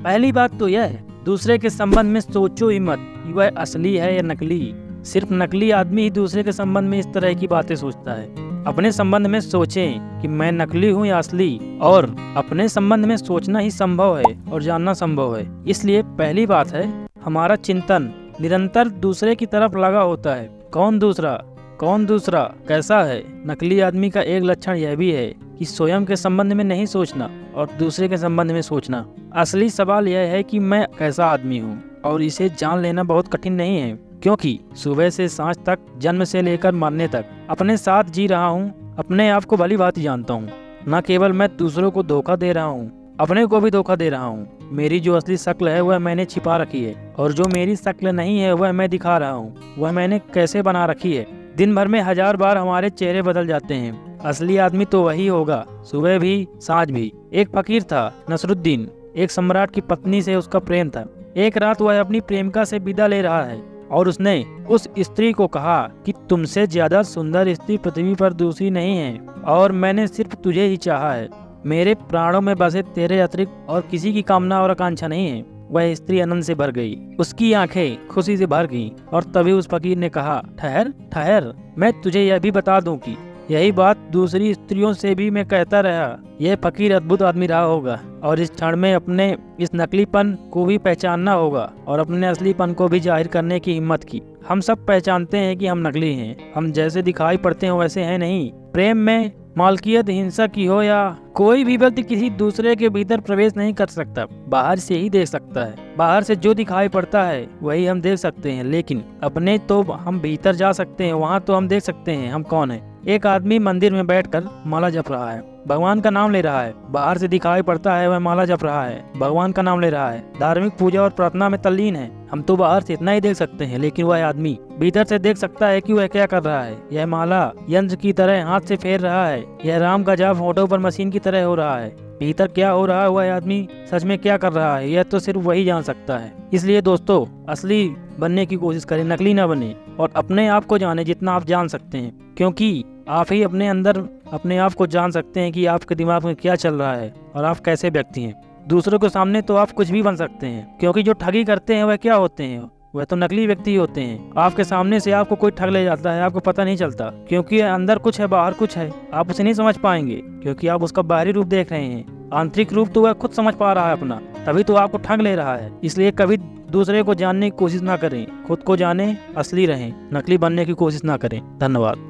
पहली बात तो यह है, दूसरे के संबंध में सोचो ही मत कि वह असली है या नकली। सिर्फ नकली आदमी ही दूसरे के संबंध में इस तरह की बातें सोचता है। अपने संबंध में सोचें कि मैं नकली हूँ या असली, और अपने संबंध में सोचना ही संभव है और जानना संभव है। इसलिए पहली बात है, हमारा चिंतन निरंतर दूसरे की तरफ लगा होता है। कौन दूसरा कैसा है। नकली आदमी का एक लक्षण यह भी है कि स्वयं के संबंध में नहीं सोचना और दूसरे के संबंध में सोचना। असली सवाल यह है कि मैं कैसा आदमी हूँ, और इसे जान लेना बहुत कठिन नहीं है, क्योंकि सुबह से सांझ तक, जन्म से लेकर मरने तक अपने साथ जी रहा हूँ। अपने आप को भली भांति जानता हूँ। न केवल मैं दूसरों को धोखा दे रहा हूँ, अपने को भी धोखा दे रहा हूँ। मेरी जो असली शक्ल है वह मैंने छिपा रखी है, और जो मेरी शक्ल नहीं है वह मैं दिखा रहा हूँ, वह मैंने कैसे बना रखी है। दिन भर में 1000 बार हमारे चेहरे बदल जाते हैं। असली आदमी तो वही होगा, सुबह भी सांझ भी। एक फकीर था नसरुद्दीन, एक सम्राट की पत्नी से उसका प्रेम था। एक रात वह अपनी प्रेमिका से विदा ले रहा है, और उसने उस स्त्री को कहा कि तुमसे ज्यादा सुंदर स्त्री पृथ्वी पर दूसरी नहीं है, और मैंने सिर्फ तुझे ही चाहा है। मेरे प्राणों में बसे तेरे अतिरिक्त और किसी की कामना और आकांक्षा नहीं है। वह स्त्री आनंद से भर गई, उसकी आंखें खुशी से भर गईं, और तभी उस फकीर ने कहा, ठहर, मैं तुझे यह भी बता दूं कि यही बात दूसरी स्त्रियों से भी मैं कहता रहा। यह फकीर अद्भुत आदमी रहा होगा, और इस क्षण में अपने इस नकलीपन को भी पहचानना होगा और अपने असलीपन को भी जाहिर करने की हिम्मत की। हम सब पहचानते हैं कि हम नकली हैं। हम जैसे दिखाई पड़ते हैं वैसे हैं नहीं। प्रेम में मालकियत हिंसा की हो या कोई भी व्यक्ति किसी दूसरे के भीतर प्रवेश नहीं कर सकता, बाहर से ही देख सकता है। बाहर से जो दिखाई पड़ता है वही हम देख सकते हैं, लेकिन अपने तो हम भीतर जा सकते हैं, वहाँ तो हम देख सकते हैं हम कौन है। एक आदमी मंदिर में बैठकर माला जप रहा है, भगवान का नाम ले रहा है। बाहर से दिखाई पड़ता है वह माला जप रहा है, भगवान का नाम ले रहा है, धार्मिक पूजा और प्रार्थना में तल्लीन है। हम तो बाहर से इतना ही देख सकते हैं, लेकिन वह आदमी भीतर से देख सकता है कि वह क्या कर रहा है। यह माला यंत्र की तरह हाथ से फेर रहा है, यह राम का जाप फोटो पर मशीन की तरह हो रहा है। भीतर क्या हो रहा है, वह आदमी सच में क्या कर रहा है, यह तो सिर्फ वही जान सकता है। इसलिए दोस्तों, असली बनने की कोशिश करें, नकली ना बने, और अपने आप को जाने जितना आप जान सकते हैं, क्योंकि आप ही अपने अंदर अपने आप को जान सकते हैं कि आपके दिमाग में क्या चल रहा है और आप कैसे व्यक्ति हैं। दूसरों के सामने तो आप कुछ भी बन सकते हैं, क्योंकि जो ठगी करते हैं वह क्या होते हैं, वह तो नकली व्यक्ति होते हैं। आपके सामने से आपको कोई ठग ले जाता है, आपको पता नहीं चलता, क्योंकि अंदर कुछ है बाहर कुछ है। आप उसे नहीं समझ पाएंगे, क्योंकि आप उसका बाहरी रूप देख रहे हैं। आंतरिक रूप तो वह खुद समझ पा रहा है अपना, तभी तो आपको ठग ले रहा है। इसलिए कभी दूसरे को जानने की कोशिश ना करें, खुद को जाने, असली रहें, नकली बनने की कोशिश ना करें। धन्यवाद।